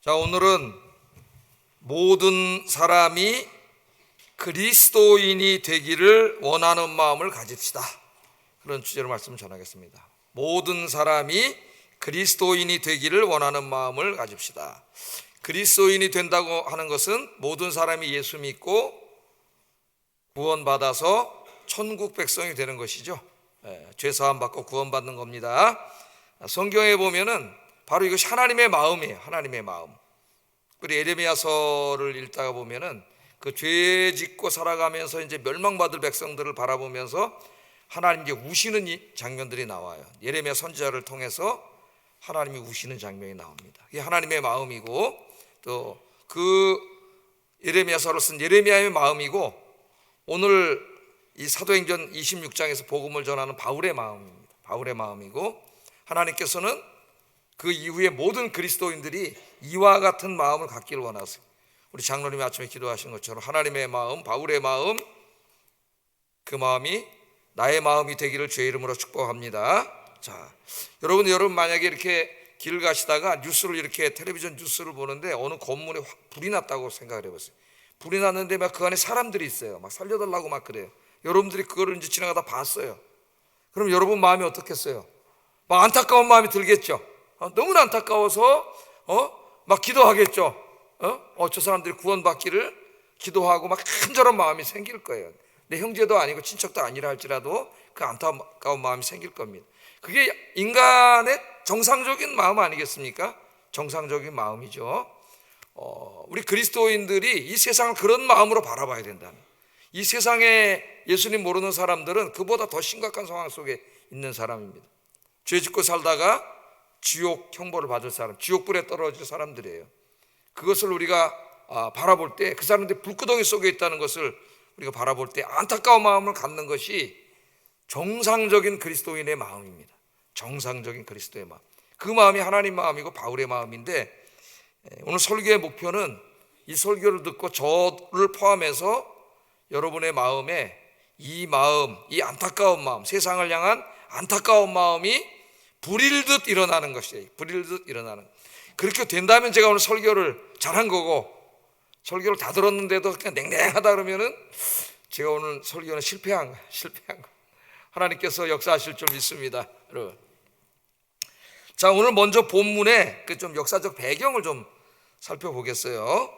자, 오늘은 모든 사람이 그리스도인이 되기를 원하는 마음을 가집시다. 그런 주제로 말씀을 전하겠습니다. 모든 사람이 그리스도인이 되기를 원하는 마음을 가집시다. 그리스도인이 된다고 하는 것은 모든 사람이 예수 믿고 구원받아서 천국 백성이 되는 것이죠. 죄사함 받고 구원받는 겁니다. 성경에 보면은 바로 이것이 하나님의 마음이에요. 하나님의 마음. 우리 에레미야서를 읽다가 보면은 그 죄 짓고 살아가면서 이제 멸망받을 백성들을 바라보면서 하나님께 우시는 이 장면들이 나와요. 예레미야 선지자를 통해서 하나님이 우시는 장면이 나옵니다. 이게 하나님의 마음이고, 또 그 예레미야서를 쓴 예레미야의 마음이고, 오늘 이 사도행전 26장에서 복음을 전하는 바울의 마음입니다. 바울의 마음이고, 하나님께서는 그 이후에 모든 그리스도인들이 이와 같은 마음을 갖기를 원하세요. 우리 장로님이 아침에 기도하신 것처럼 하나님의 마음, 바울의 마음, 그 마음이 나의 마음이 되기를 주의 이름으로 축복합니다. 자, 여러분 만약에 이렇게 길 가시다가 뉴스를 이렇게 텔레비전 뉴스를 보는데 어느 건물에 불이 났다고 생각을 해보세요. 불이 났는데 막 그 안에 사람들이 있어요. 막 살려달라고 막 그래요. 여러분들이 그거를 이제 지나가다 봤어요. 그럼 여러분 마음이 어떻겠어요? 막 안타까운 마음이 들겠죠. 너무나 안타까워서 막 기도하겠죠. 저 사람들이 구원받기를 기도하고 막 간절한 마음이 생길 거예요. 내 형제도 아니고 친척도 아니라 할지라도 그 안타까운 마음이 생길 겁니다. 그게 인간의 정상적인 마음 아니겠습니까? 정상적인 마음이죠. 우리 그리스도인들이 이 세상을 그런 마음으로 바라봐야 된다는, 이 세상에 예수님 모르는 사람들은 그보다 더 심각한 상황 속에 있는 사람입니다. 죄 짓고 살다가 지옥 형벌을 받을 사람, 지옥불에 떨어질 사람들이에요. 그것을 우리가 바라볼 때, 그 사람들이 불구덩이 속에 있다는 것을 우리가 바라볼 때 안타까운 마음을 갖는 것이 정상적인 그리스도인의 마음입니다. 정상적인 그리스도의 마음. 그 마음이 하나님 마음이고 바울의 마음인데, 오늘 설교의 목표는 이 설교를 듣고 저를 포함해서 여러분의 마음에 이 마음, 이 안타까운 마음, 세상을 향한 안타까운 마음이 불일 듯 일어나는 것이에요. 불일 듯 일어나는. 그렇게 된다면 제가 오늘 설교를 잘한 거고, 설교를 다 들었는데도 그냥 냉랭하다 그러면은 제가 오늘 설교는 실패한 거. 하나님께서 역사하실 줄 믿습니다, 여러분. 자, 오늘 먼저 본문의 그 좀 역사적 배경을 좀 살펴보겠어요.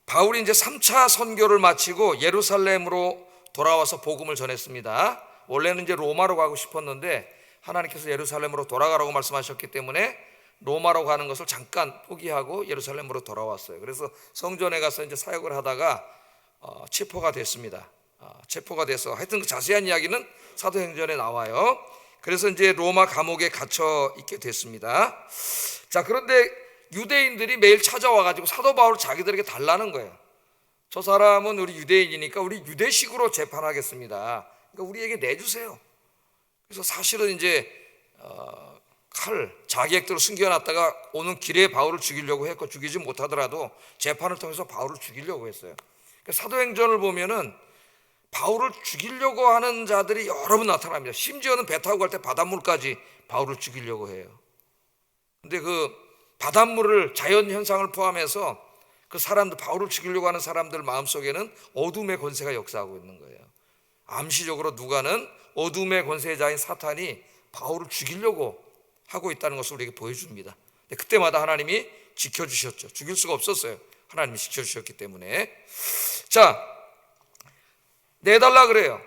바울이 이제 3차 선교를 마치고 예루살렘으로 돌아와서 복음을 전했습니다. 원래는 이제 로마로 가고 싶었는데 하나님께서 예루살렘으로 돌아가라고 말씀하셨기 때문에 로마로 가는 것을 잠깐 포기하고 예루살렘으로 돌아왔어요. 그래서 성전에 가서 이제 사역을 하다가 체포가 됐습니다. 체포가 돼서 하여튼 그 자세한 이야기는 사도행전에 나와요. 그래서 이제 로마 감옥에 갇혀 있게 됐습니다. 자, 그런데 유대인들이 매일 찾아와 가지고 사도 바울을 자기들에게 달라는 거예요. 저 사람은 우리 유대인이니까 우리 유대식으로 재판하겠습니다. 그러니까 우리에게 내주세요. 그래서 사실은 이제 칼, 자기액대로 숨겨놨다가 오는 길에 바울을 죽이려고 했고, 죽이지 못하더라도 재판을 통해서 바울을 죽이려고 했어요. 그러니까 사도행전을 보면은 바울을 죽이려고 하는 자들이 여러 번 나타납니다. 심지어는 배 타고 갈 때 바닷물까지 바울을 죽이려고 해요. 근데 그 바닷물을, 자연 현상을 포함해서 그 사람들, 바울을 죽이려고 하는 사람들 마음속에는 어둠의 권세가 역사하고 있는 거예요. 암시적으로 누가는 어둠의 권세자인 사탄이 바울을 죽이려고 하고 있다는 것을 우리에게 보여줍니다. 그때마다 하나님이 지켜주셨죠. 죽일 수가 없었어요. 하나님이 지켜주셨기 때문에. 자, 내달라 그래요.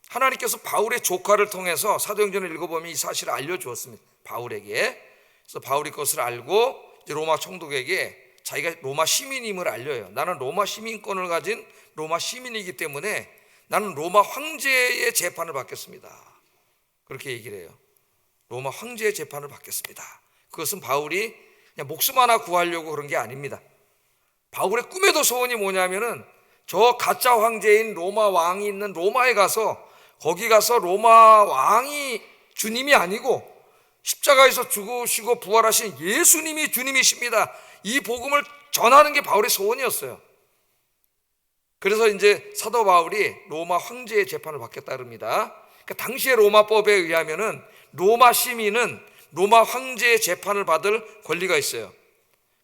하나님께서 바울의 조카를 통해서 사도행전을 읽어보면 이 사실을 알려주었습니다. 바울에게. 그래서 바울이 그것을 알고 이제 로마 총독에게 자기가 로마 시민임을 알려요. 나는 로마 시민권을 가진 로마 시민이기 때문에 나는 로마 황제의 재판을 받겠습니다. 그렇게 얘기를 해요. 로마 황제의 재판을 받겠습니다. 그것은 바울이 그냥 목숨 하나 구하려고 그런 게 아닙니다. 바울의 꿈에도 소원이 뭐냐면은 저 가짜 황제인 로마 왕이 있는 로마에 가서, 거기 가서 로마 왕이 주님이 아니고 십자가에서 죽으시고 부활하신 예수님이 주님이십니다, 이 복음을 전하는 게 바울의 소원이었어요. 그래서 이제 사도 바울이 로마 황제의 재판을 받겠다 그럽니다. 그러니까 당시의 로마법에 의하면은 로마 시민은 로마 황제의 재판을 받을 권리가 있어요.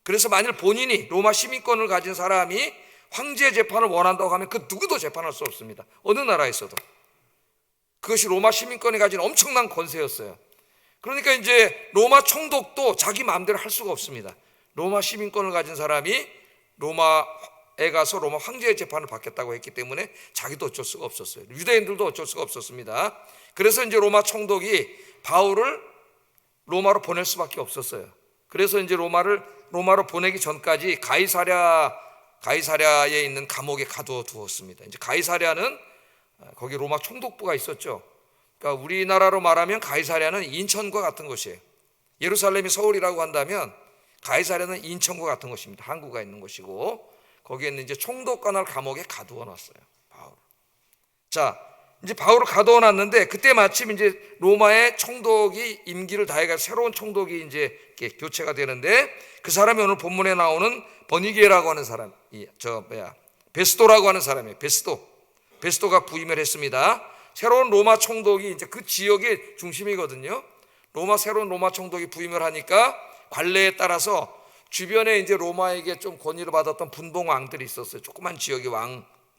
그래서 만일 본인이 로마 시민권을 가진 사람이 황제 재판을 원한다고 하면 그 누구도 재판할 수 없습니다. 어느 나라에서도. 그것이 로마 시민권이 가진 엄청난 권세였어요. 그러니까 이제 로마 총독도 자기 마음대로 할 수가 없습니다. 로마 시민권을 가진 사람이 로마에 가서 로마 황제의 재판을 받겠다고 했기 때문에 자기도 어쩔 수가 없었어요. 유대인들도 어쩔 수가 없었습니다. 그래서 이제 로마 총독이 바울을 로마로 보낼 수밖에 없었어요. 그래서 이제 로마로 보내기 전까지 가이사랴에 있는 감옥에 가두어 두었습니다. 이제 가이사랴는 거기 로마 총독부가 있었죠. 그러니까 우리나라로 말하면 가이사랴는 인천과 같은 곳이에요. 예루살렘이 서울이라고 한다면 가이사랴는 인천과 같은 곳입니다. 항구가 있는 곳이고 거기에는 이제 총독관할 감옥에 가두어 놨어요. 바울. 자, 이제 바울을 가두어 놨는데 그때 마침 이제 로마의 총독이 임기를 다해가지고 새로운 총독이 이제 교체가 되는데 그 사람이 오늘 본문에 나오는 버니게라고 하는 사람, 베스도라고 하는 사람이에요. 베스도가 부임을 했습니다. 새로운 로마 총독이 이제 그 지역의 중심이거든요. 새로운 로마 총독이 부임을 하니까 관례에 따라서 주변에 이제 로마에게 좀 권위를 받았던 분봉 왕들이 있었어요. 조그만 지역의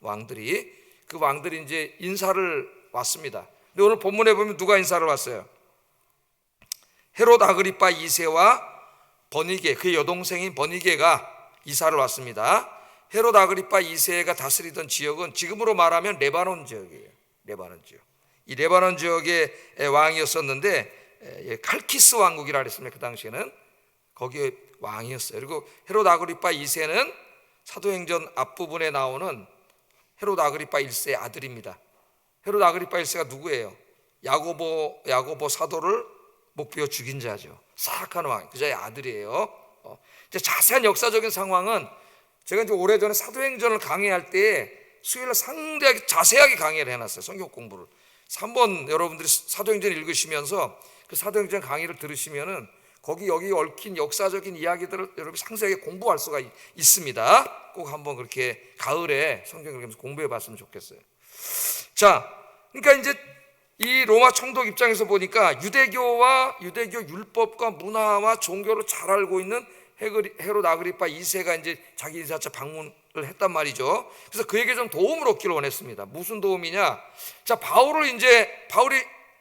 왕들이 그 왕들이 이제 인사를 왔습니다. 근데 오늘 본문에 보면 누가 인사를 왔어요? 헤롯 아그리파 2세와 버니게, 그의 여동생인 버니게가 이사를 왔습니다. 헤롯 아그리파 2세가 다스리던 지역은 지금으로 말하면 레바논 지역이에요. 레바논 지역. 이 레바논 지역의 왕이었었는데 칼키스 왕국이라 그랬습니다. 그 당시에는 거기에 왕이었어요. 그리고 헤롯 아그리파 2세는 사도행전 앞부분에 나오는 헤롯 아그리파 1세의 아들입니다. 헤롯 아그리파 1세가 누구예요? 야고보 사도를 목베어 죽인 자죠. 사악한 왕, 그자의 아들이에요. 이제 자세한 역사적인 상황은 제가 이제 오래전에 사도행전을 강의할 때 수요일날 상당히 자세하게 강의를 해놨어요. 성경 공부를. 한번 여러분들이 사도행전 읽으시면서 그 사도행전 강의를 들으시면은 여기 얽힌 역사적인 이야기들을 여러분 상세하게 공부할 수가 있습니다. 꼭 한번 그렇게 가을에 성경 읽으면서 공부해 봤으면 좋겠어요. 자, 그러니까 이제 이 로마 총독 입장에서 보니까 유대교 율법과 문화와 종교를 잘 알고 있는 헤롯 아그리파 2세가 이제 자기 인사차 방문을 했단 말이죠. 그래서 그에게 좀 도움을 얻기를 원했습니다. 무슨 도움이냐? 자, 바울이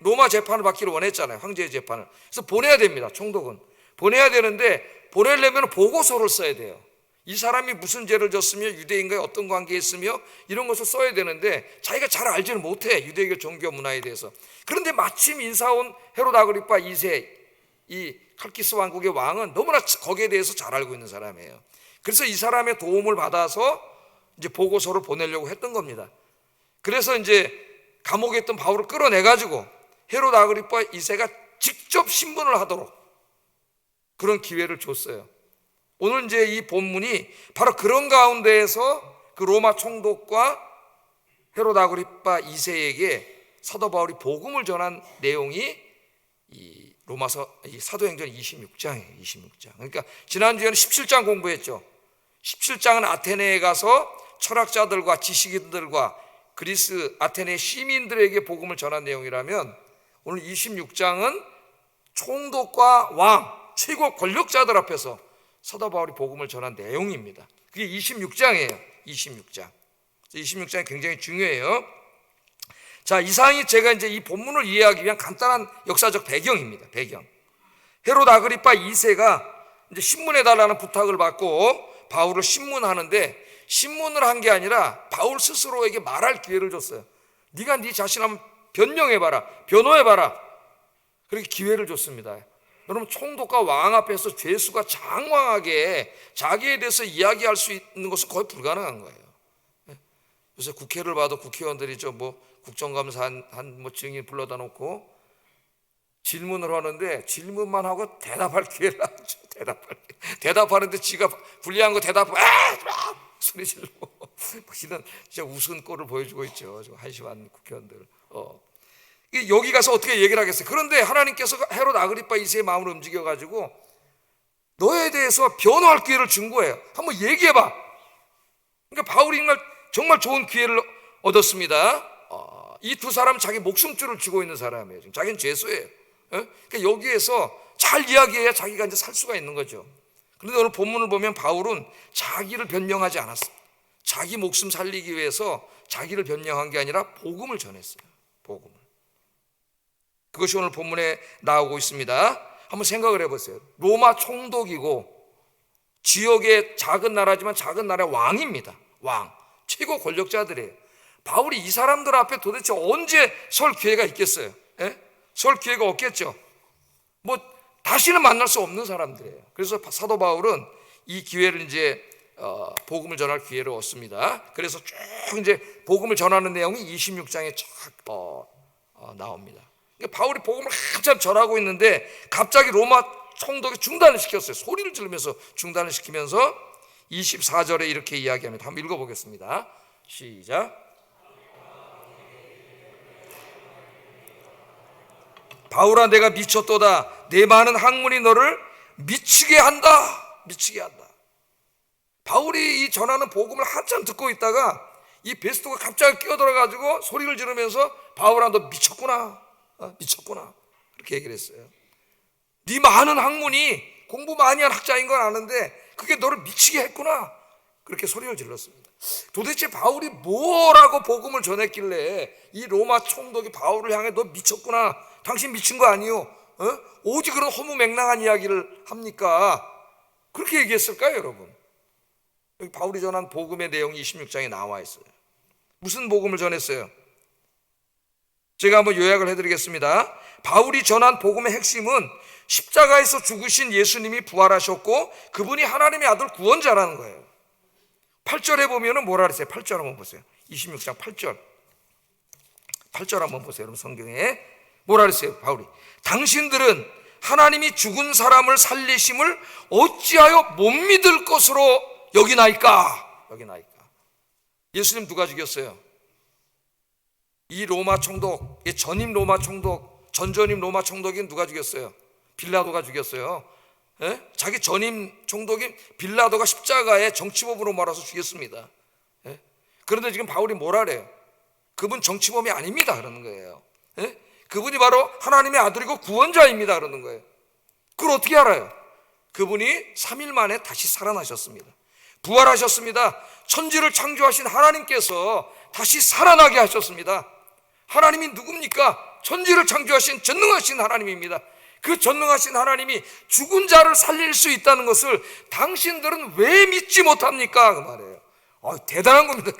로마 재판을 받기를 원했잖아요. 황제의 재판을. 그래서 보내야 됩니다. 총독은 보내야 되는데 보내려면 보고서를 써야 돼요. 이 사람이 무슨 죄를 졌으며 유대인과의 어떤 관계에 있으며 이런 것을 써야 되는데 자기가 잘 알지는 못해, 유대교 종교 문화에 대해서. 그런데 마침 인사 온 헤롯 아그리파 2세, 이 칼키스 왕국의 왕은 너무나 거기에 대해서 잘 알고 있는 사람이에요. 그래서 이 사람의 도움을 받아서 이제 보고서를 보내려고 했던 겁니다. 그래서 이제 감옥에 있던 바울을 끌어내가지고 헤롯 아그리파 2세가 직접 신문을 하도록 그런 기회를 줬어요. 오늘 이제 이 본문이 바로 그런 가운데에서 그 로마 총독과 헤롯 아그리파 2세에게 사도 바울이 복음을 전한 내용이 이 사도행전 26장이에요. 26장. 그러니까 지난주에는 17장 공부했죠. 17장은 아테네에 가서 철학자들과 지식인들과 그리스 아테네 시민들에게 복음을 전한 내용이라면 오늘 26장은 총독과 왕, 최고 권력자들 앞에서 사도 바울이 복음을 전한 내용입니다. 그게 26장이에요. 26장이 굉장히 중요해요. 자, 이상이 제가 이제 이 본문을 이해하기 위한 간단한 역사적 배경입니다. 배경. 헤롯 아그리파 2세가 이제 신문해달라는 부탁을 받고 바울을 신문하는데 신문을 한 게 아니라 바울 스스로에게 말할 기회를 줬어요. 네가 네 자신 한번 변명해봐라, 변호해봐라. 그렇게 기회를 줬습니다. 여러분, 총독과 왕 앞에서 죄수가 장황하게 자기에 대해서 이야기할 수 있는 것은 거의 불가능한 거예요. 요새 국회를 봐도 국회의원들이 국정감사 한 증인 불러다 놓고 질문을 하는데 질문만 하고 대답할 기회를 안 줘. 대답하는데 지가 불리한 거 소리 지르고 이런 진짜 우스운 꼴을 보여주고 있죠. 한심한 국회의원들. 여기 가서 어떻게 얘기를 하겠어요? 그런데 하나님께서 헤롯 아그리파 2세의 마음을 움직여가지고 너에 대해서 변호할 기회를 준 거예요. 한번 얘기해봐. 그러니까 바울이 정말 좋은 기회를 얻었습니다. 이 두 사람은 자기 목숨줄을 쥐고 있는 사람이에요. 지금 자기는 죄수예요. 그러니까 여기에서 잘 이야기해야 자기가 이제 살 수가 있는 거죠. 그런데 오늘 본문을 보면 바울은 자기를 변명하지 않았습니다. 자기 목숨 살리기 위해서 자기를 변명한 게 아니라 복음을 전했어요. 복음을. 그것이 오늘 본문에 나오고 있습니다. 한번 생각을 해보세요. 로마 총독이고 지역의 작은 나라지만 작은 나라의 왕입니다. 왕, 최고 권력자들이에요. 바울이 이 사람들 앞에 도대체 언제 설 기회가 있겠어요? 예? 설 기회가 없겠죠. 뭐 다시는 만날 수 없는 사람들이에요. 그래서 사도 바울은 이 기회를 이제 복음을 전할 기회를 얻습니다. 그래서 쭉 이제 복음을 전하는 내용이 26장에 쫙 나옵니다. 그러니까 바울이 복음을 한참 전하고 있는데 갑자기 로마 총독이 중단을 시켰어요. 소리를 지르면서 중단을 시키면서 24절에 이렇게 이야기합니다. 한번 읽어보겠습니다. 시작. 바울아, 내가 미쳤도다. 내 많은 학문이 너를 미치게 한다. 미치게 한다. 바울이 이 전하는 복음을 한참 듣고 있다가 이 베스토가 갑자기 끼어들어가지고 소리를 지르면서 바울아, 너 미쳤구나. 미쳤구나. 그렇게 얘기를 했어요. 네 많은 학문이, 공부 많이 한 학자인 건 아는데 그게 너를 미치게 했구나. 그렇게 소리를 질렀습니다. 도대체 바울이 뭐라고 복음을 전했길래 이 로마 총독이 바울을 향해 너 미쳤구나, 당신 미친 거 아니요, 오직 그런 허무맹랑한 이야기를 합니까? 그렇게 얘기했을까요, 여러분? 여기 바울이 전한 복음의 내용이 26장에 나와 있어요. 무슨 복음을 전했어요? 제가 한번 요약을 해드리겠습니다. 바울이 전한 복음의 핵심은 십자가에서 죽으신 예수님이 부활하셨고 그분이 하나님의 아들 구원자라는 거예요. 8절에 보면은 뭐라 그랬어요? 8절 한번 보세요. 26장 8절. 8절 한번 보세요. 여러분 성경에 뭐라 그랬어요? 바울이 당신들은 하나님이 죽은 사람을 살리심을 어찌하여 못 믿을 것으로 여기나이까? 여기나이까? 예수님 누가 죽였어요? 이 로마 총독, 이 전임 로마 총독, 전전임 로마 총독인 누가 죽였어요? 빌라도가 죽였어요. 예? 자기 전임 총독인 빌라도가 십자가에 정치범으로 몰아서 죽였습니다. 예? 그런데 지금 바울이 뭐라 그래요? 그분 정치범이 아닙니다 그러는 거예요. 예? 그분이 바로 하나님의 아들이고 구원자입니다 그러는 거예요. 그걸 어떻게 알아요? 그분이 3일 만에 다시 살아나셨습니다. 부활하셨습니다. 천지를 창조하신 하나님께서 다시 살아나게 하셨습니다. 하나님이 누굽니까? 천지를 창조하신 전능하신 하나님입니다. 그 전능하신 하나님이 죽은 자를 살릴 수 있다는 것을 당신들은 왜 믿지 못합니까? 그 말이에요. 대단한 겁니다.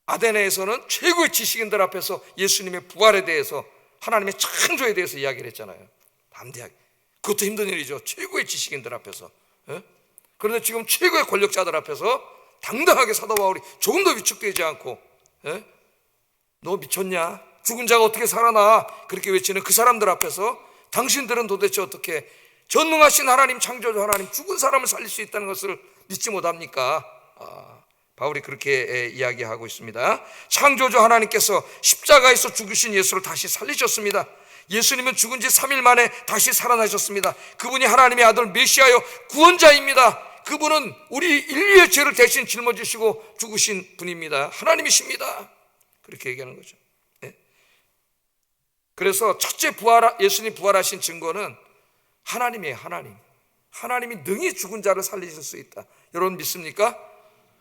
아테네에서는 최고의 지식인들 앞에서 예수님의 부활에 대해서, 하나님의 창조에 대해서 이야기를 했잖아요. 담대하게. 그것도 힘든 일이죠. 최고의 지식인들 앞에서. 예? 그런데 지금 최고의 권력자들 앞에서 당당하게 사도 바울이 조금도 위축되지 않고, 예? 너 미쳤냐? 죽은 자가 어떻게 살아나? 그렇게 외치는 그 사람들 앞에서 당신들은 도대체 어떻게 전능하신 하나님, 창조주 하나님, 죽은 사람을 살릴 수 있다는 것을 믿지 못합니까? 바울이 그렇게 이야기하고 있습니다. 창조주 하나님께서 십자가에서 죽으신 예수를 다시 살리셨습니다. 예수님은 죽은 지 3일 만에 다시 살아나셨습니다. 그분이 하나님의 아들 메시아여 구원자입니다. 그분은 우리 인류의 죄를 대신 짊어지시고 죽으신 분입니다. 하나님이십니다. 그렇게 얘기하는 거죠. 네? 그래서 첫째 예수님 부활하신 증거는 하나님이에요. 하나님이 능히 죽은 자를 살리실 수 있다. 여러분 믿습니까?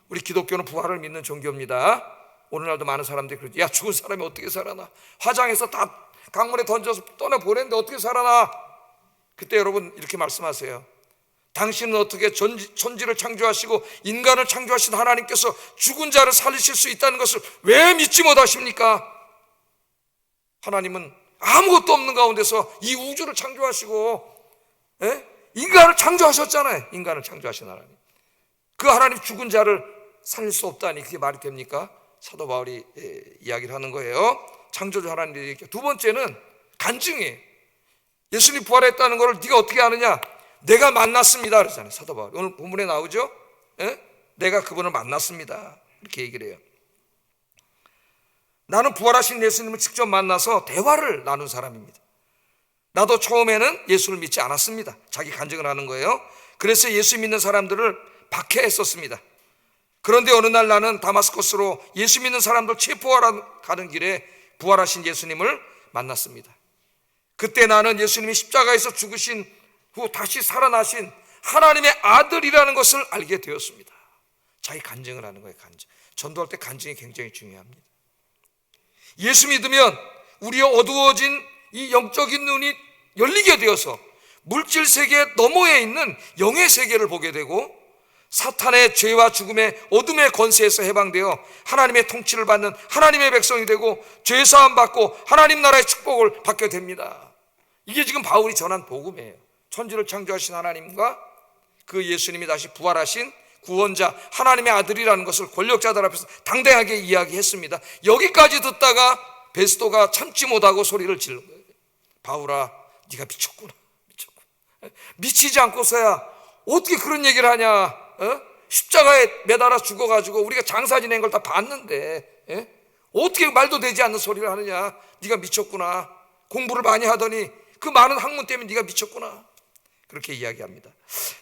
우리 기독교는 부활을 믿는 종교입니다. 오늘날도 많은 사람들이 그러죠. 야, 죽은 사람이 어떻게 살아나? 화장해서 다 강물에 던져서 떠나보냈는데 어떻게 살아나? 그때 여러분 이렇게 말씀하세요. 당신은 어떻게 천지를 창조하시고 인간을 창조하신 하나님께서 죽은 자를 살리실 수 있다는 것을 왜 믿지 못하십니까? 하나님은 아무것도 없는 가운데서 이 우주를 창조하시고 인간을 창조하셨잖아요. 인간을 창조하신 하나님. 그 하나님 죽은 자를 살릴 수 없다니 그게 말이 됩니까? 사도 바울이 이야기를 하는 거예요. 창조주 하나님이 얘기해요. 두 번째는 간증이에요. 예수님이 부활했다는 것을 네가 어떻게 아느냐? 내가 만났습니다 그러잖아요. 사도 바울 오늘 본문에 나오죠. 내가 그분을 만났습니다 이렇게 얘기를 해요. 나는 부활하신 예수님을 직접 만나서 대화를 나눈 사람입니다. 나도 처음에는 예수를 믿지 않았습니다. 자기 간증을 하는 거예요. 그래서 예수 믿는 사람들을 박해했었습니다. 그런데 어느 날 나는 다마스커스로 예수 믿는 사람들 체포하러 가는 길에 부활하신 예수님을 만났습니다. 그때 나는 예수님이 십자가에서 죽으신 후 다시 살아나신 하나님의 아들이라는 것을 알게 되었습니다. 자기 간증을 하는 거예요. 간증. 전도할 때 간증이 굉장히 중요합니다. 예수 믿으면 우리의 어두워진 이 영적인 눈이 열리게 되어서 물질 세계 너머에 있는 영의 세계를 보게 되고 사탄의 죄와 죽음의 어둠의 권세에서 해방되어 하나님의 통치를 받는 하나님의 백성이 되고 죄사함 받고 하나님 나라의 축복을 받게 됩니다. 이게 지금 바울이 전한 복음이에요. 천지를 창조하신 하나님과 그 예수님이 다시 부활하신 구원자 하나님의 아들이라는 것을 권력자들 앞에서 당당하게 이야기했습니다. 여기까지 듣다가 베스도가 참지 못하고 소리를 지른 거예요. 바울아, 네가 미쳤구나. 미치지 않고서야 어떻게 그런 얘기를 하냐? 십자가에 매달아 죽어가지고 우리가 장사 지낸 걸 다 봤는데 어떻게 말도 되지 않는 소리를 하느냐? 네가 미쳤구나. 공부를 많이 하더니 그 많은 학문 때문에 네가 미쳤구나. 그렇게 이야기합니다.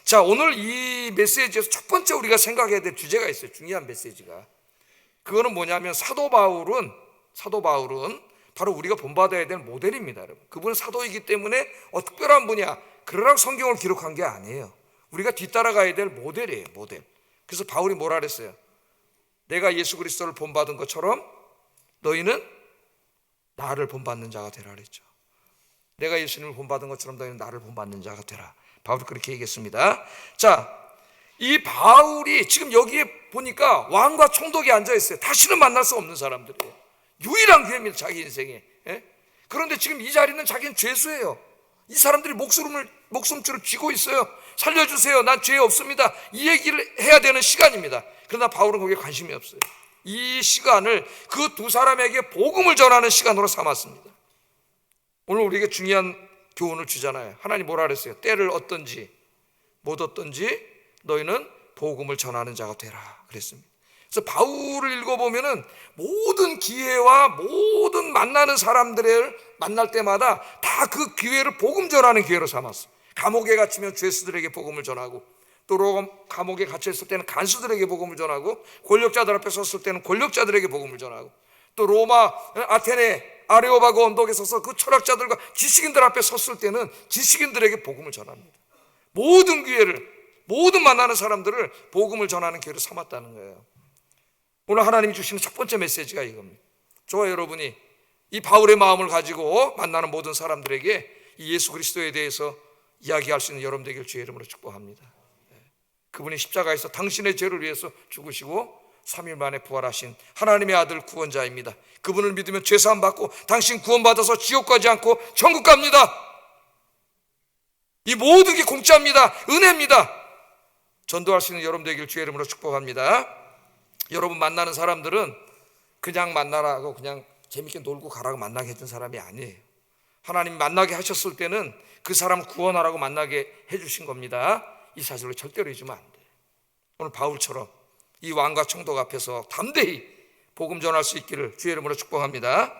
자, 오늘 이 메시지에서 첫 번째 우리가 생각해야 될 주제가 있어요. 중요한 메시지가. 그거는 뭐냐면 사도 바울은 바로 우리가 본받아야 될 모델입니다. 여러분. 그분은 사도이기 때문에 특별한 분이야. 그러라고 성경을 기록한 게 아니에요. 우리가 뒤따라가야 될 모델이에요. 모델. 그래서 바울이 뭐라 그랬어요? 내가 예수 그리스도를 본받은 것처럼 너희는 나를 본받는 자가 되라 그랬죠. 내가 예수님을 본받은 것처럼 너희는 나를 본받는 자가 되라. 바울이 그렇게 얘기했습니다. 자, 이 바울이 지금 여기에 보니까 왕과 총독이 앉아있어요. 다시는 만날 수 없는 사람들이에요. 유일한 기회입니다. 자기 인생에. 그런데 지금 이 자리는 자기는 죄수예요. 이 사람들이 목숨줄을 쥐고 있어요. 살려주세요. 난 죄 없습니다. 이 얘기를 해야 되는 시간입니다. 그러나 바울은 거기에 관심이 없어요. 이 시간을 그 두 사람에게 복음을 전하는 시간으로 삼았습니다. 오늘 우리에게 중요한 교훈을 주잖아요. 하나님 뭐라 그랬어요? 때를 얻든지 못 얻든지 너희는 복음을 전하는 자가 되라 그랬습니다. 그래서 바울을 읽어보면은 모든 기회와 모든 만나는 사람들을 만날 때마다 다 그 기회를 복음 전하는 기회로 삼았어요. 감옥에 갇히면 죄수들에게 복음을 전하고, 또 감옥에 갇혀있을 때는 간수들에게 복음을 전하고, 권력자들 앞에 섰을 때는 권력자들에게 복음을 전하고, 또 로마 아테네 아레오바고 언덕에 서서 그 철학자들과 지식인들 앞에 섰을 때는 지식인들에게 복음을 전합니다. 모든 기회를, 모든 만나는 사람들을 복음을 전하는 기회로 삼았다는 거예요. 오늘 하나님이 주시는 첫 번째 메시지가 이겁니다. 저와 여러분이 이 바울의 마음을 가지고 만나는 모든 사람들에게 이 예수 그리스도에 대해서 이야기할 수 있는 여러분 되길 주의 이름으로 축복합니다. 그분이 십자가에서 당신의 죄를 위해서 죽으시고 3일 만에 부활하신 하나님의 아들 구원자입니다. 그분을 믿으면 죄사함 받고 당신 구원받아서 지옥 가지 않고 천국 갑니다. 이 모든 게 공짜입니다. 은혜입니다. 전도할 수 있는 여러분 되길 주의 이름으로 축복합니다. 여러분 만나는 사람들은 그냥 만나라고 그냥 재밌게 놀고 가라고 만나게 해준 사람이 아니에요. 하나님 만나게 하셨을 때는 그 사람 구원하라고 만나게 해주신 겁니다. 이 사실을 절대로 잊으면 안 돼요. 오늘 바울처럼 이 왕과 총독 앞에서 담대히 복음 전할 수 있기를 주의 이름으로 축복합니다.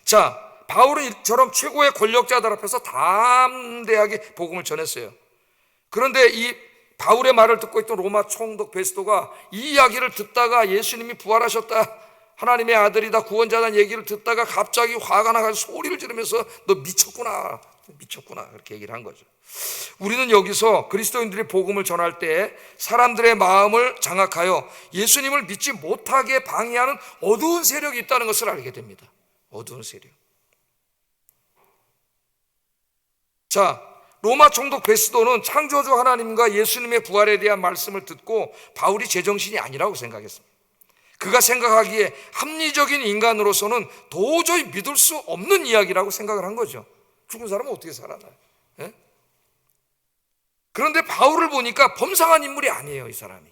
자, 바울은 이처럼 최고의 권력자들 앞에서 담대하게 복음을 전했어요. 그런데 이 바울의 말을 듣고 있던 로마 총독 베스도가 이 이야기를 듣다가 예수님이 부활하셨다, 하나님의 아들이다, 구원자다는 얘기를 듣다가 갑자기 화가 나가지고 소리를 지르면서 너 미쳤구나 그렇게 얘기를 한 거죠. 우리는 여기서 그리스도인들이 복음을 전할 때 사람들의 마음을 장악하여 예수님을 믿지 못하게 방해하는 어두운 세력이 있다는 것을 알게 됩니다. 어두운 세력. 자, 로마 총독 베스도는 창조주 하나님과 예수님의 부활에 대한 말씀을 듣고 바울이 제정신이 아니라고 생각했습니다. 그가 생각하기에 합리적인 인간으로서는 도저히 믿을 수 없는 이야기라고 생각을 한 거죠. 죽은 사람은 어떻게 살아나요? 예? 그런데 바울을 보니까 범상한 인물이 아니에요. 이 사람이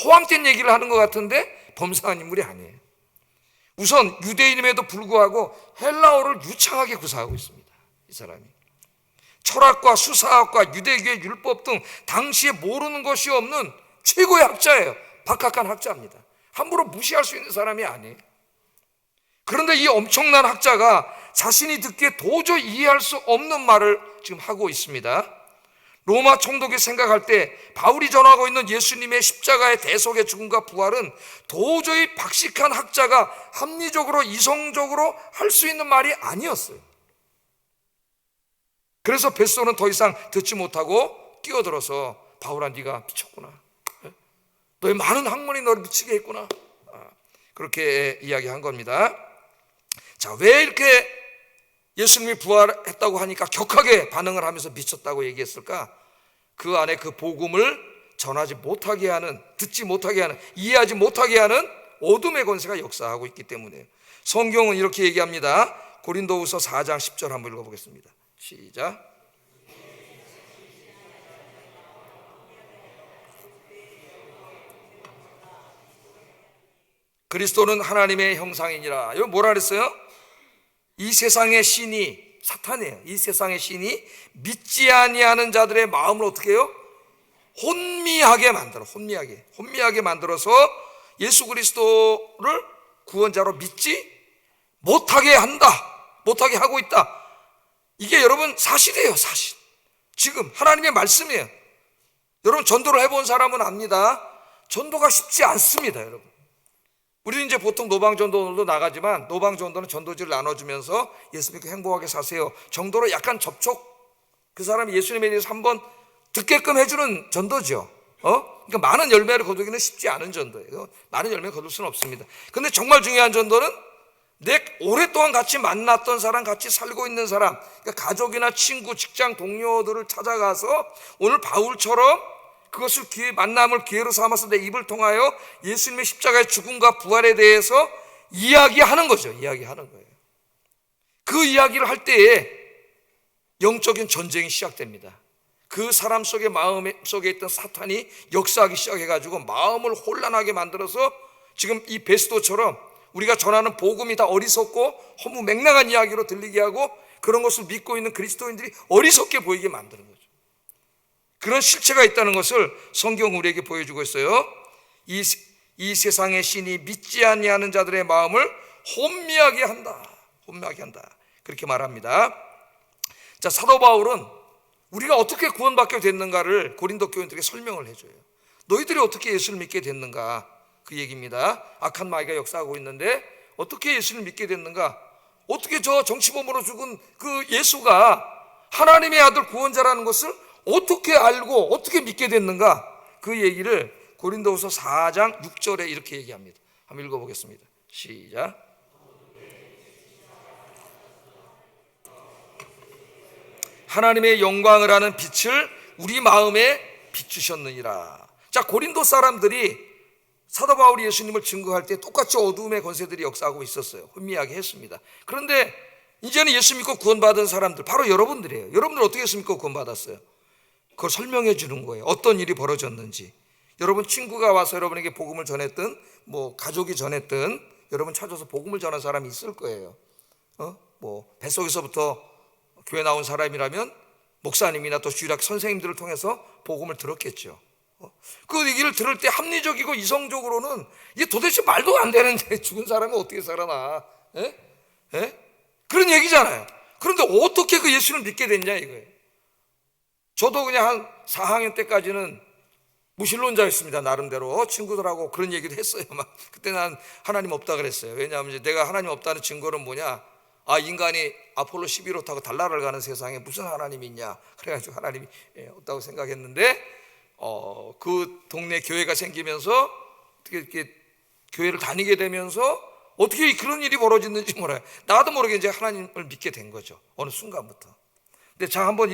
허황된 얘기를 하는 것 같은데 범상한 인물이 아니에요. 우선 유대인임에도 불구하고 헬라어를 유창하게 구사하고 있습니다. 이 사람이 철학과 수사학과 유대교의 율법 등 당시에 모르는 것이 없는 최고의 학자예요. 박학한 학자입니다. 함부로 무시할 수 있는 사람이 아니에요. 그런데 이 엄청난 학자가 자신이 듣기에 도저히 이해할 수 없는 말을 지금 하고 있습니다. 로마 총독이 생각할 때 바울이 전하고 있는 예수님의 십자가의 대속의 죽음과 부활은 도저히 박식한 학자가 합리적으로 이성적으로 할 수 있는 말이 아니었어요. 그래서 베스도는 더 이상 듣지 못하고 끼어들어서 바울아 네가 미쳤구나. 너의 많은 학문이 너를 미치게 했구나. 그렇게 이야기한 겁니다. 자, 왜 이렇게 예수님이 부활했다고 하니까 격하게 반응을 하면서 미쳤다고 얘기했을까? 그 안에 그 복음을 전하지 못하게 하는, 듣지 못하게 하는, 이해하지 못하게 하는 어둠의 권세가 역사하고 있기 때문이에요. 성경은 이렇게 얘기합니다. 고린도후서 4장 10절 한번 읽어보겠습니다. 시작. 그리스도는 하나님의 형상이니라. 이거 뭐라 그랬어요? 이 세상의 신이, 사탄이에요. 이 세상의 신이 믿지 아니하는 자들의 마음을 어떻게 해요? 혼미하게 만들어서 예수 그리스도를 구원자로 믿지 못하게 한다, 못하게 하고 있다. 이게 여러분 사실이에요. 사실. 지금 하나님의 말씀이에요. 여러분 전도를 해본 사람은 압니다. 전도가 쉽지 않습니다. 여러분, 우리는 이제 보통 노방전도도 나가지만 노방전도는 전도지를 나눠주면서 예수 믿고 행복하게 사세요 정도로 약간 접촉, 그 사람이 예수님에 대해서 한번 듣게끔 해주는 전도죠. 그러니까 많은 열매를 거두기는 쉽지 않은 전도예요. 많은 열매를 거둘 수는 없습니다. 근데 정말 중요한 전도는 내 오랫동안 같이 만났던 사람, 같이 살고 있는 사람, 그러니까 가족이나 친구, 직장 동료들을 찾아가서 오늘 바울처럼 그것을 만남을 기회로 삼아서 내 입을 통하여 예수님의 십자가의 죽음과 부활에 대해서 이야기하는 거죠. 이야기하는 거예요. 그 이야기를 할 때에 영적인 전쟁이 시작됩니다. 그 사람 속의 마음 속에 있던 사탄이 역사하기 시작해가지고 마음을 혼란하게 만들어서 지금 이 베스도처럼 우리가 전하는 복음이 다 어리석고 허무맹랑한 이야기로 들리게 하고 그런 것을 믿고 있는 그리스도인들이 어리석게 보이게 만드는 거죠. 그런 실체가 있다는 것을 성경 우리에게 보여주고 있어요. 이 세상의 신이 믿지 아니하는 자들의 마음을 혼미하게 한다. 그렇게 말합니다. 자, 사도 바울은 우리가 어떻게 구원받게 됐는가를 고린도 교인들에게 설명을 해줘요. 너희들이 어떻게 예수를 믿게 됐는가, 그 얘기입니다. 악한 마귀가 역사하고 있는데 어떻게 예수를 믿게 됐는가, 어떻게 저 정치범으로 죽은 그 예수가 하나님의 아들 구원자라는 것을 어떻게 알고 어떻게 믿게 됐는가, 그 얘기를 고린도후서 4장 6절에 이렇게 얘기합니다. 한번 읽어보겠습니다. 시작. 하나님의 영광을 아는 빛을 우리 마음에 비추셨느니라. 자, 고린도 사람들이 사도 바울이 예수님을 증거할 때 똑같이 어두움의 권세들이 역사하고 있었어요. 혼미하게 했습니다. 그런데 이제는 예수 믿고 구원받은 사람들, 바로 여러분들이에요. 여러분들 어떻게 예수 믿고 구원받았어요? 그걸 설명해 주는 거예요. 어떤 일이 벌어졌는지. 여러분 친구가 와서 여러분에게 복음을 전했든 뭐 가족이 전했든 여러분 찾아서 복음을 전한 사람이 있을 거예요. 뭐 뱃속에서부터 교회 나온 사람이라면 목사님이나 또 주일학 선생님들을 통해서 복음을 들었겠죠. 그 얘기를 들을 때 합리적이고 이성적으로는 이게 도대체 말도 안 되는데 죽은 사람이 어떻게 살아나? 그런 얘기잖아요. 그런데 어떻게 그 예수를 믿게 됐냐 이거예요. 저도 그냥 한 4학년 때까지는 무신론자였습니다. 나름대로 친구들하고 그런 얘기도 했어요. 그때 난 하나님 없다 그랬어요. 왜냐하면 이제 내가 하나님 없다는 증거는 뭐냐, 인간이 아폴로 11호 타고 달나라를 가는 세상에 무슨 하나님이 있냐, 그래가지고 하나님이 없다고 생각했는데 그 동네 교회가 생기면서 어떻게 이렇게 교회를 다니게 되면서 어떻게 그런 일이 벌어졌는지 몰라요. 나도 모르게 이제 하나님을 믿게 된 거죠. 어느 순간부터. 근데 자, 한번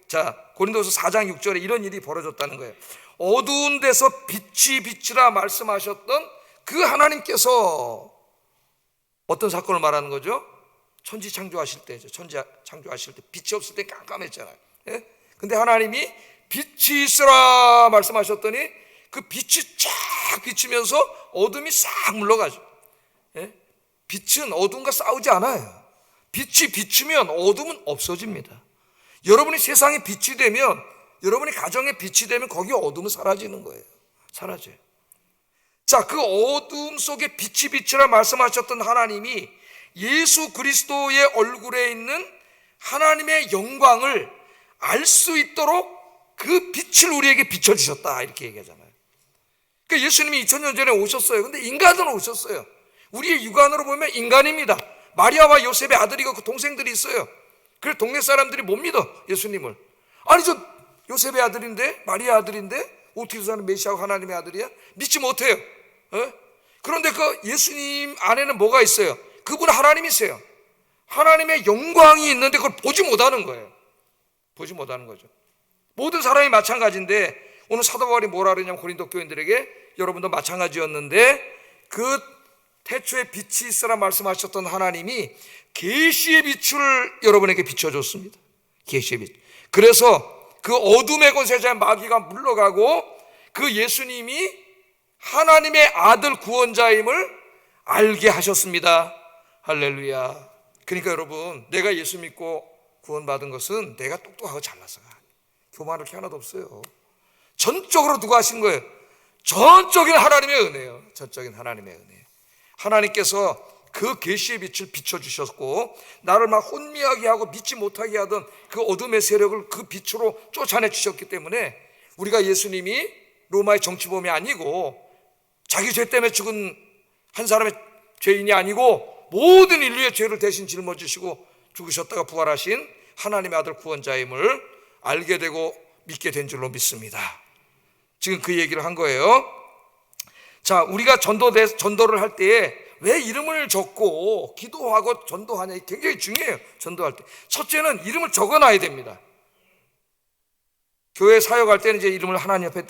자, 고린도서 4장 6절에 이런 일이 벌어졌다는 거예요. 어두운 데서 빛이 비치라 말씀하셨던 그 하나님께서 어떤 사건을 말하는 거죠? 천지 창조하실 때죠. 천지 창조하실 때 빛이 없을 때 깜깜했잖아요. 근데 하나님이 빛이 있으라 말씀하셨더니 그 빛이 쫙 비치면서 어둠이 싹 물러가죠. 빛은 어둠과 싸우지 않아요. 빛이 비추면 어둠은 없어집니다. 여러분이 세상에 빛이 되면, 여러분이 가정에 빛이 되면 거기 어둠은 사라지는 거예요. 사라져요. 자, 그 어둠 속에 빛이 비치라 말씀하셨던 하나님이 예수 그리스도의 얼굴에 있는 하나님의 영광을 알 수 있도록 그 빛을 우리에게 비춰주셨다, 이렇게 얘기하잖아요. 그러니까 예수님이 2000년 전에 오셨어요. 근데 인간으로 오셨어요. 우리의 육안으로 보면 인간입니다. 마리아와 요셉의 아들이고 그 동생들이 있어요. 그래서 동네 사람들이 못 믿어, 예수님을. 아니, 저 요셉의 아들인데, 마리아 아들인데 어떻게 그 사람 메시아가 하나님의 아들이야? 믿지 못해요. 그런데 그 예수님 안에는 뭐가 있어요? 그분은 하나님이세요. 하나님의 영광이 있는데 그걸 보지 못하는 거예요. 보지 못하는 거죠. 모든 사람이 마찬가지인데, 오늘 사도 바울이 뭐라 그러냐면 고린도 교인들에게, 여러분도 마찬가지였는데 그 태초에 빛이 있으라 말씀하셨던 하나님이 계시의 빛을 여러분에게 비춰줬습니다. 계시의 빛. 그래서 그 어둠의 권세자 마귀가 물러가고 그 예수님이 하나님의 아들 구원자임을 알게 하셨습니다. 할렐루야. 그러니까 여러분, 내가 예수 믿고 구원받은 것은 내가 똑똑하고 잘나서가, 교만할 게 하나도 없어요. 전적으로 누가 하신 거예요? 전적인 하나님의 은혜예요. 전적인 하나님의 은혜. 하나님께서 그 계시의 빛을 비춰주셨고, 나를 막 혼미하게 하고 믿지 못하게 하던 그 어둠의 세력을 그 빛으로 쫓아내 주셨기 때문에, 우리가 예수님이 로마의 정치범이 아니고 자기 죄 때문에 죽은 한 사람의 죄인이 아니고 모든 인류의 죄를 대신 짊어지시고 죽으셨다가 부활하신 하나님의 아들 구원자임을 알게 되고 믿게 된 줄로 믿습니다. 지금 그 얘기를 한 거예요. 자, 우리가 전도를 할 때에 왜 이름을 적고 기도하고 전도하냐, 이게 굉장히 중요해요. 전도할 때 첫째는 이름을 적어놔야 됩니다. 교회 사역할 때는 이제 이름을 하나님 앞에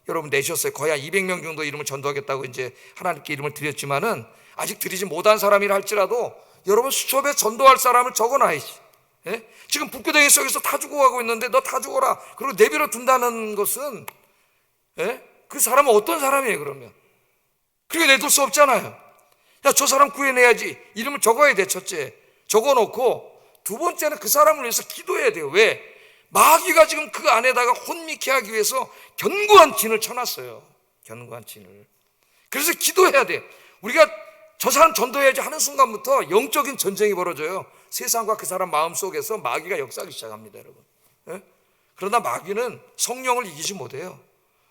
여러분 내셨어요. 거의 한 200명 정도 이름을 전도하겠다고 이제 하나님께 이름을 드렸지만은, 아직 드리지 못한 사람이라 할지라도 여러분 수첩에 전도할 사람을 적어놔야지. 지금 북교댕이 속에서 타 죽어가고 있는데 너 타 죽어라 그리고 내버려 둔다는 것은, 그 사람은 어떤 사람이에요 그러면? 그렇게 내둘 수 없잖아요. 야, 저 사람 구해내야지. 이름을 적어야 돼. 첫째 적어놓고, 두 번째는 그 사람을 위해서 기도해야 돼요. 왜? 마귀가 지금 그 안에다가 혼미케 하기 위해서 견고한 진을 쳐놨어요. 견고한 진을. 그래서 기도해야 돼요. 우리가 저 사람 전도해야지 하는 순간부터 영적인 전쟁이 벌어져요. 세상과 그 사람 마음속에서 마귀가 역사하기 시작합니다, 여러분. 그러나 마귀는 성령을 이기지 못해요.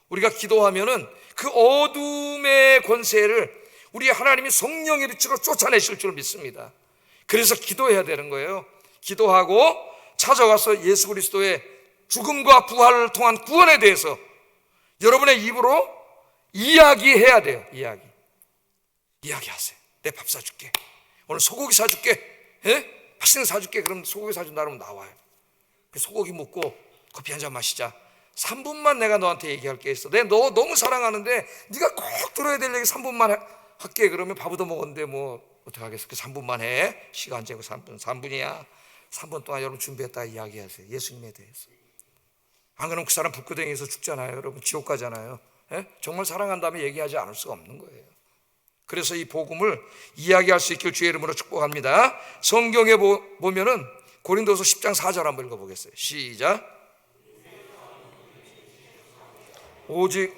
우리가 기도하면은 그 어둠의 권세를 우리 하나님이 성령의 빛으로 쫓아내실 줄 믿습니다. 그래서 기도해야 되는 거예요. 기도하고 찾아가서 예수 그리스도의 죽음과 부활을 통한 구원에 대해서 여러분의 입으로 이야기해야 돼요. 이야기하세요. 내 밥 사줄게. 오늘 소고기 사줄게. 맛있는 거 사줄게. 그럼 소고기 사준다 그러면 나와요. 소고기 먹고 커피 한잔 마시자. 3분만 내가 너한테 얘기할 게 있어. 내가 너 너무 사랑하는데 네가 꼭 들어야 될 얘기 3분만 할게. 그러면 밥도 먹었는데 뭐 어떻게 하겠어. 그 3분만 해. 시간 재고 3분이야. 3분 동안 여러분 준비했다 이야기하세요. 예수님에 대해서. 안 그러면 그 사람 북교댕이에서 죽잖아요. 여러분 지옥 가잖아요. 정말 사랑한다면 얘기하지 않을 수가 없는 거예요. 그래서 이 복음을 이야기할 수 있길 주의 이름으로 축복합니다. 성경에 보면은 고린도서 10장 4절 한번 읽어보겠어요. 시작. 오직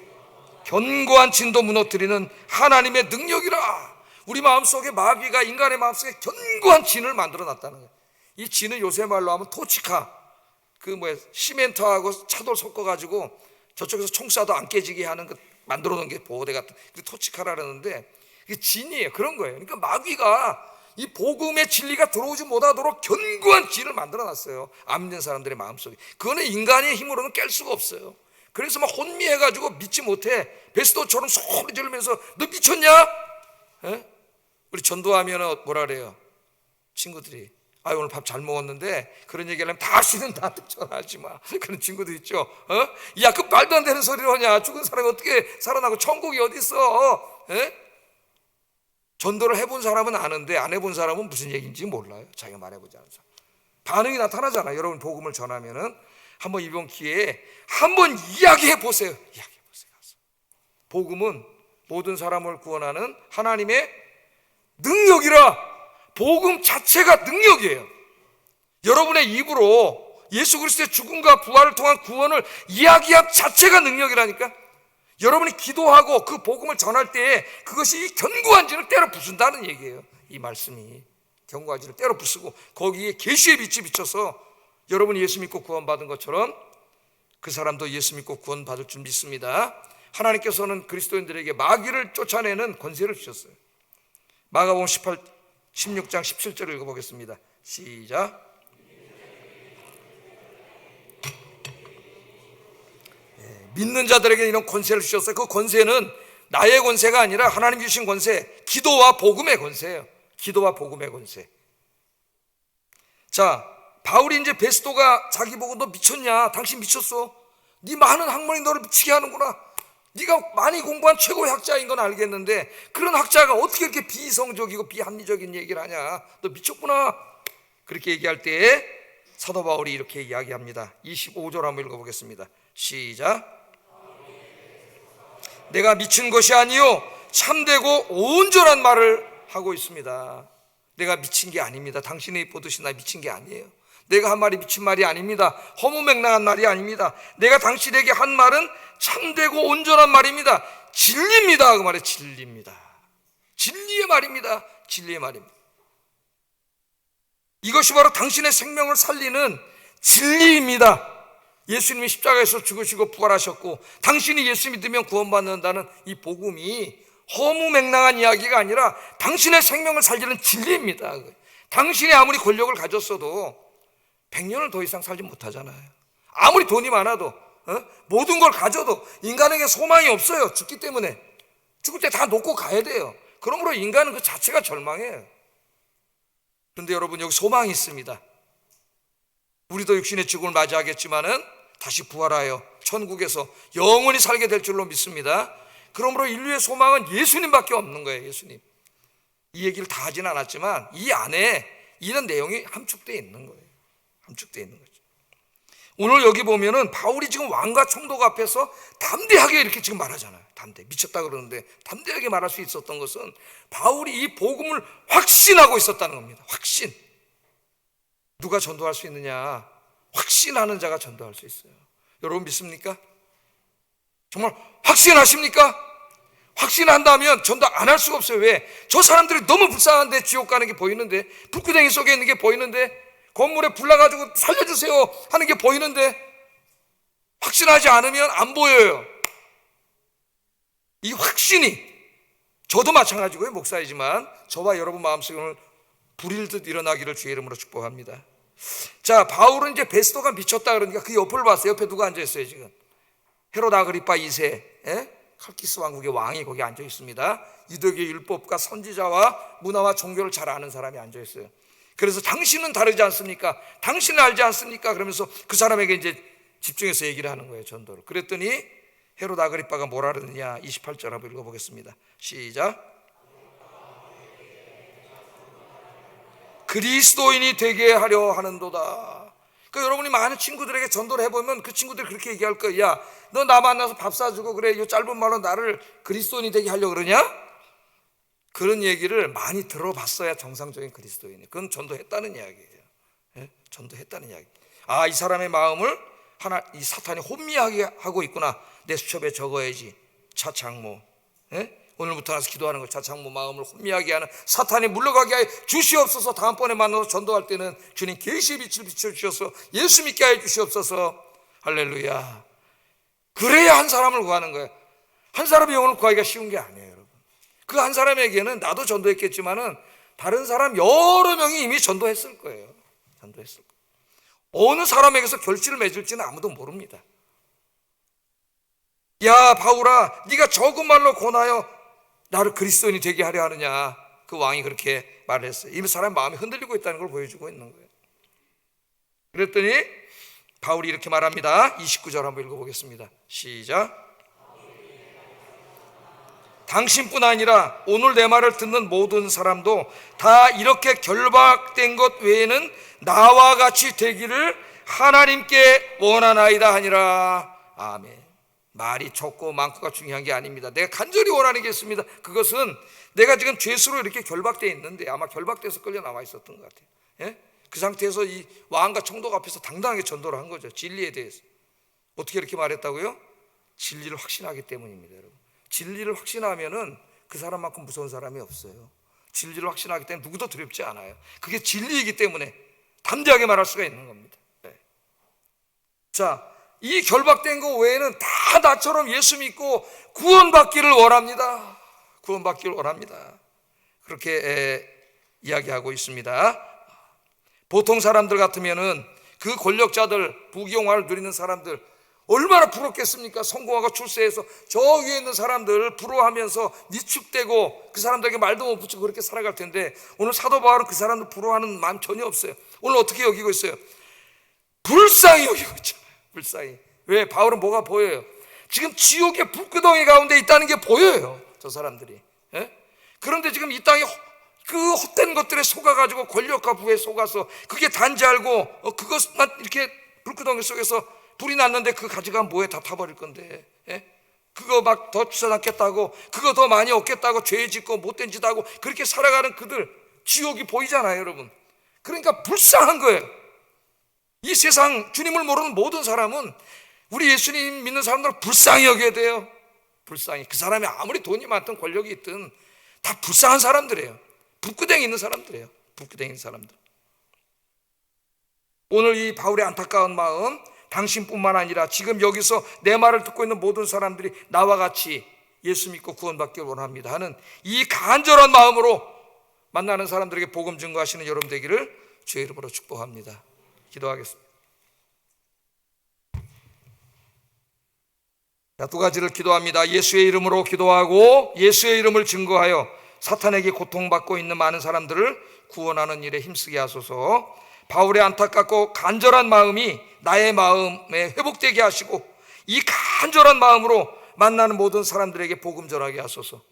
견고한 진도 무너뜨리는 하나님의 능력이라. 우리 마음속에 마귀가 인간의 마음속에 견고한 진을 만들어놨다는 거예요. 이 진은 요새 말로 하면 토치카, 시멘트하고 차돌 섞어가지고 저쪽에서 총 쏴도 안 깨지게 하는 그 만들어 놓은 게 보호대 같은 그 토치카라 그러는데, 이게 진이에요. 그런 거예요. 그러니까 마귀가 이 복음의 진리가 들어오지 못하도록 견고한 진을 만들어 놨어요. 안 믿는 사람들의 마음속에. 그거는 인간의 힘으로는 깰 수가 없어요. 그래서 막 혼미해가지고 믿지 못해. 베스도처럼 소리 지르면서 너 미쳤냐? 우리 전도하면 뭐라 그래요? 친구들이 오늘 밥 잘 먹었는데 그런 얘기하려면 다시는 나한테 전화하지 마. 그런 친구들 있죠. 야, 그 말도 안 되는 소리를 하냐? 죽은 사람이 어떻게 살아나고 천국이 어디 있어? 전도를 해본 사람은 아는데 안 해본 사람은 무슨 얘기인지 몰라요. 자기가 말해보지 않은 사람. 반응이 나타나잖아요. 여러분 복음을 전하면은 한번 이번 기회에 한번 이야기해 보세요. 이야기해 보세요. 복음은 모든 사람을 구원하는 하나님의 능력이라. 복음 자체가 능력이에요. 여러분의 입으로 예수 그리스도의 죽음과 부활을 통한 구원을 이야기함 자체가 능력이라니까. 여러분이 기도하고 그 복음을 전할 때에 그것이 이 견고한 진을 때려 부순다는 얘기예요. 이 말씀이 견고한 진을 때려 부수고 거기에 계시의 빛이 비쳐서 여러분이 예수 믿고 구원받은 것처럼 그 사람도 예수 믿고 구원받을 줄 믿습니다. 하나님께서는 그리스도인들에게 마귀를 쫓아내는 권세를 주셨어요. 마가복음 16장 17절을 읽어보겠습니다. 시작. 믿는 자들에게 이런 권세를 주셨어요. 그 권세는 나의 권세가 아니라 하나님 주신 권세, 기도와 복음의 권세예요. 기도와 복음의 권세. 자, 바울이 이제 베스도가 자기 보고 너 미쳤냐? 당신 미쳤어? 네 많은 학문이 너를 미치게 하는구나. 네가 많이 공부한 최고의 학자인 건 알겠는데 그런 학자가 어떻게 이렇게 비이성적이고 비합리적인 얘기를 하냐? 너 미쳤구나. 그렇게 얘기할 때 사도 바울이 이렇게 이야기합니다. 25절 한번 읽어보겠습니다. 시작. 내가 미친 것이 아니요 참되고 온전한 말을 하고 있습니다. 내가 미친 게 아닙니다. 당신이 보듯이 나 미친 게 아니에요. 내가 한 말이 미친 말이 아닙니다. 허무맹랑한 말이 아닙니다. 내가 당신에게 한 말은 참되고 온전한 말입니다. 진리입니다. 그 말에 진리입니다. 진리의 말입니다. 진리의 말입니다. 이것이 바로 당신의 생명을 살리는 진리입니다. 예수님이 십자가에서 죽으시고 부활하셨고 당신이 예수 믿으면 구원받는다는 이 복음이 허무맹랑한 이야기가 아니라 당신의 생명을 살리는 진리입니다. 당신이 아무리 권력을 가졌어도 100년을 더 이상 살지 못하잖아요. 아무리 돈이 많아도 모든 걸 가져도 인간에게 소망이 없어요. 죽기 때문에. 죽을 때 다 놓고 가야 돼요. 그러므로 인간은 그 자체가 절망해요. 그런데 여러분 여기 소망이 있습니다. 우리도 육신의 죽음을 맞이하겠지만은 다시 부활하여 천국에서 영원히 살게 될 줄로 믿습니다. 그러므로 인류의 소망은 예수님밖에 없는 거예요. 예수님. 이 얘기를 다 하진 않았지만 이 안에 이런 내용이 함축되어 있는 거예요. 함축되어 있는 거죠. 오늘 여기 보면은 바울이 지금 왕과 총독 앞에서 담대하게 이렇게 지금 말하잖아요. 미쳤다 그러는데 담대하게 말할 수 있었던 것은 바울이 이 복음을 확신하고 있었다는 겁니다. 확신. 누가 전도할 수 있느냐? 확신하는 자가 전도할 수 있어요. 여러분 믿습니까? 정말 확신하십니까? 확신한다면 전도 안 할 수가 없어요. 왜? 저 사람들이 너무 불쌍한데 지옥 가는 게 보이는데 불구덩이 속에 있는 게 보이는데 건물에 불 나가지고 살려주세요 하는 게 보이는데 확신하지 않으면 안 보여요. 이 확신이 저도 마찬가지고요. 목사이지만 저와 여러분 마음속에 오늘 불일듯 일어나기를 주의 이름으로 축복합니다. 자, 바울은 이제 베스도가 미쳤다 그러니까 그 옆을 봤어요. 옆에 누가 앉아있어요 지금? 헤롯 아그리파 2세 칼키스 왕국의 왕이 거기 앉아 있습니다. 유대교의 율법과 선지자와 문화와 종교를 잘 아는 사람이 앉아 있어요. 그래서 당신은 다르지 않습니까? 당신은 알지 않습니까? 그러면서 그 사람에게 이제 집중해서 얘기를 하는 거예요. 전도를. 그랬더니 헤롯 아그리파가 뭐라 그러느냐 28절 한번 읽어보겠습니다. 시작. 그리스도인이 되게 하려 하는도다. 그러니까 여러분이 많은 친구들에게 전도를 해보면 그 친구들이 그렇게 얘기할 거예요. 야, 너 나 만나서 밥 사주고 그래 이 짧은 말로 나를 그리스도인이 되게 하려고 그러냐? 그런 얘기를 많이 들어봤어야 정상적인 그리스도인이. 그건 전도했다는 이야기예요. 예? 전도했다는 이야기. 아, 이 사람의 마음을 이 사탄이 혼미하게 하고 있구나. 내 수첩에 적어야지. 차창모. 예? 오늘부터 나서 기도하는 거. 차창모 마음을 혼미하게 하는 사탄이 물러가게 하여 주시옵소서. 다음번에 만나서 전도할 때는 주님 계시의 빛을 비춰주셔서 예수 믿게 하여 주시옵소서. 할렐루야. 그래야 한 사람을 구하는 거예요. 한 사람의 영혼을 구하기가 쉬운 게 아니에요, 여러분. 그 한 사람에게는 나도 전도했겠지만은 다른 사람 여러 명이 이미 전도했을 거예요. 전도했을 거예요. 어느 사람에게서 결실을 맺을지는 아무도 모릅니다. 야, 바울아, 네가 적은 말로 권하여 나를 그리스도인이 되게 하려 하느냐. 그 왕이 그렇게 말을 했어요. 이 사람 마음이 흔들리고 있다는 걸 보여주고 있는 거예요. 그랬더니 바울이 이렇게 말합니다. 29절 한번 읽어보겠습니다. 시작. 당신뿐 아니라 오늘 내 말을 듣는 모든 사람도 다 이렇게 결박된 것 외에는 나와 같이 되기를 하나님께 원하나이다 하니라. 아멘. 말이 적고 많고가 중요한 게 아닙니다. 내가 간절히 원하는 게 있습니다. 그것은 내가 지금 죄수로 이렇게 결박되어 있는데 아마 결박돼서 끌려 나와 있었던 것 같아요. 예? 그 상태에서 이 왕과 총독 앞에서 당당하게 전도를 한 거죠. 진리에 대해서. 어떻게 이렇게 말했다고요? 진리를 확신하기 때문입니다, 여러분. 진리를 확신하면은 그 사람만큼 무서운 사람이 없어요. 진리를 확신하기 때문에 누구도 두렵지 않아요. 그게 진리이기 때문에 담대하게 말할 수가 있는 겁니다. 네. 자, 이 결박된 거 외에는 다 나처럼 예수 믿고 구원받기를 원합니다. 구원받기를 원합니다. 그렇게 이야기하고 있습니다. 보통 사람들 같으면은 그 권력자들, 부귀영화를 누리는 사람들 얼마나 부럽겠습니까? 성공하고 출세해서 저 위에 있는 사람들 부러워하면서 위축되고 그 사람들에게 말도 못 붙이고 그렇게 살아갈 텐데, 오늘 사도 바울은 그 사람들 부러워하는 마음 전혀 없어요. 오늘 어떻게 여기고 있어요? 불쌍히 여기고 있잖아요. 불쌍히. 왜? 바울은 뭐가 보여요? 지금 지옥의 불구덩이 가운데 있다는 게 보여요, 저 사람들이. 예? 그런데 지금 이 땅에 그 헛된 것들에 속아가지고 권력과 부에 속아서 그게 단지 알고 그것만 이렇게 불구덩이 속에서 불이 났는데 그 가지가 뭐에 다 타버릴 건데, 예? 그거 막 더 주워놨겠다고, 그거 더 많이 얻겠다고 죄 짓고 못된 짓 하고 그렇게 살아가는 그들, 지옥이 보이잖아요, 여러분. 그러니까 불쌍한 거예요. 이 세상 주님을 모르는 모든 사람은 우리 예수님 믿는 사람들을 불쌍히 여겨야 돼요. 불쌍히. 그 사람이 아무리 돈이 많든 권력이 있든 다 불쌍한 사람들이에요. 불구덩이 있는 사람들이에요. 불구덩이 있는 사람들. 오늘 이 바울의 안타까운 마음, 당신뿐만 아니라 지금 여기서 내 말을 듣고 있는 모든 사람들이 나와 같이 예수 믿고 구원받기를 원합니다 하는 이 간절한 마음으로 만나는 사람들에게 복음 증거하시는 여러분 되기를 주의 이름으로 축복합니다. 기도하겠습니다. 자, 두 가지를 기도합니다. 예수의 이름으로 기도하고 예수의 이름을 증거하여 사탄에게 고통받고 있는 많은 사람들을 구원하는 일에 힘쓰게 하소서. 바울의 안타깝고 간절한 마음이 나의 마음에 회복되게 하시고 이 간절한 마음으로 만나는 모든 사람들에게 복음 전하게 하소서.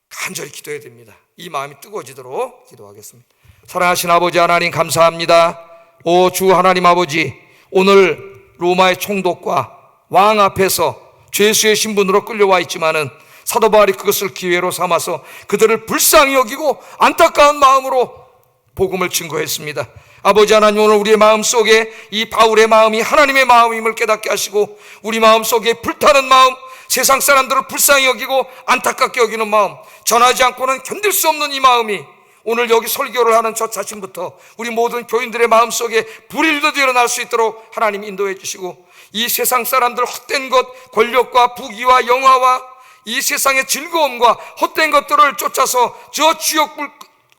간절히 기도해야 됩니다. 이 마음이 뜨거워지도록 기도하겠습니다. 사랑하신 아버지 하나님, 감사합니다. 오 주 하나님 아버지, 오늘 로마의 총독과 왕 앞에서 죄수의 신분으로 끌려와 있지만은 사도 바울이 그것을 기회로 삼아서 그들을 불쌍히 여기고 안타까운 마음으로 복음을 증거했습니다. 아버지 하나님, 오늘 우리의 마음속에 이 바울의 마음이 하나님의 마음임을 깨닫게 하시고 우리 마음속에 불타는 마음, 세상 사람들을 불쌍히 여기고 안타깝게 여기는 마음, 전하지 않고는 견딜 수 없는 이 마음이 오늘 여기 설교를 하는 저 자신부터 우리 모든 교인들의 마음속에 불이 일어날 수 있도록 하나님 인도해 주시고, 이 세상 사람들 헛된 것, 권력과 부귀와 영화와 이 세상의 즐거움과 헛된 것들을 쫓아서 저 지옥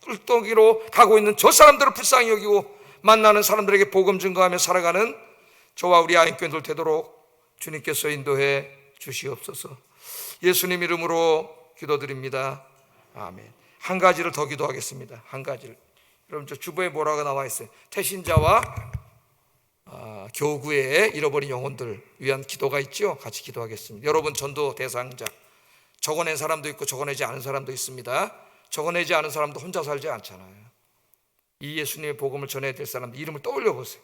불덩이로 가고 있는 저 사람들을 불쌍히 여기고 만나는 사람들에게 복음 증거하며 살아가는 저와 우리 아인교인들 되도록 주님께서 인도해 주시옵소서. 예수님 이름으로 기도드립니다. 아멘. 한 가지를 더 기도하겠습니다. 한 가지를. 여러분, 저 주보에 뭐라고 나와 있어요? 태신자와 교구에 잃어버린 영혼들 위한 기도가 있죠. 같이 기도하겠습니다. 여러분, 전도 대상자, 적어낸 사람도 있고 적어내지 않은 사람도 있습니다. 적어내지 않은 사람도 혼자 살지 않잖아요. 이 예수님의 복음을 전해야 될 사람들 이름을 떠올려 보세요.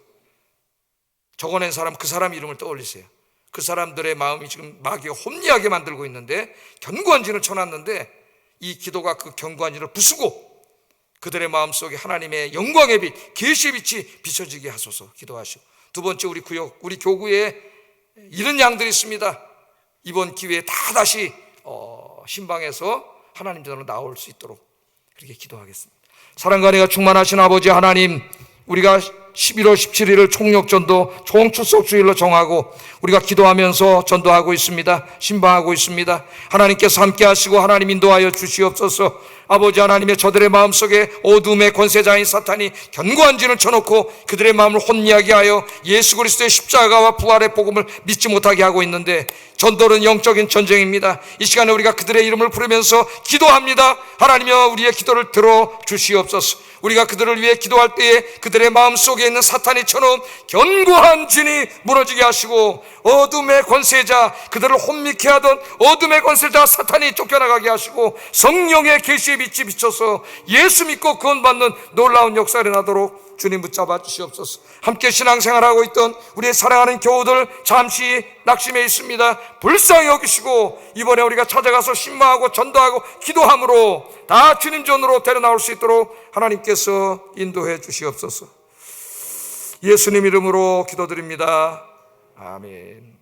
적어낸 사람, 그 사람 이름을 떠올리세요. 그 사람들의 마음이 지금 마귀가 혼미하게 만들고 있는데 견고한 진을 쳐놨는데 이 기도가 그 견고한 진을 부수고 그들의 마음속에 하나님의 영광의 빛, 계시의 빛이 비춰지게 하소서 기도하시고, 두 번째, 우리 구역, 우리 교구에 잃은 양들이 있습니다. 이번 기회에 다 다시 신방에서 하나님 전으로 나올 수 있도록 그렇게 기도하겠습니다. 사랑과 은혜가 충만하신 아버지 하나님, 우리가 11월 17일을 총력전도 총출석주일로 정하고 우리가 기도하면서 전도하고 있습니다. 신방하고 있습니다. 하나님께서 함께 하시고 하나님 인도하여 주시옵소서. 아버지 하나님의 저들의 마음속에 어둠의 권세자인 사탄이 견고한 진을 쳐놓고 그들의 마음을 혼미하게 하여 예수 그리스도의 십자가와 부활의 복음을 믿지 못하게 하고 있는데, 전도는 영적인 전쟁입니다. 이 시간에 우리가 그들의 이름을 부르면서 기도합니다. 하나님이여, 우리의 기도를 들어 주시옵소서. 우리가 그들을 위해 기도할 때에 그들의 마음속에 있는 사탄이 쳐놓은 견고한 진이 무너지게 하시고 어둠의 권세자, 그들을 혼미케 하던 어둠의 권세자 사탄이 쫓겨나가게 하시고 성령의 계시의 빛이 비쳐서 예수 믿고 구원받는 놀라운 역사가 일어나도록 주님 붙잡아 주시옵소서. 함께 신앙생활하고 있던 우리의 사랑하는 교우들 잠시 낙심해 있습니다. 불쌍히 여기시고 이번에 우리가 찾아가서 신방하고 전도하고 기도함으로 다 주님 전으로 데려나올 수 있도록 하나님께서 인도해 주시옵소서. 예수님 이름으로 기도드립니다. 아멘.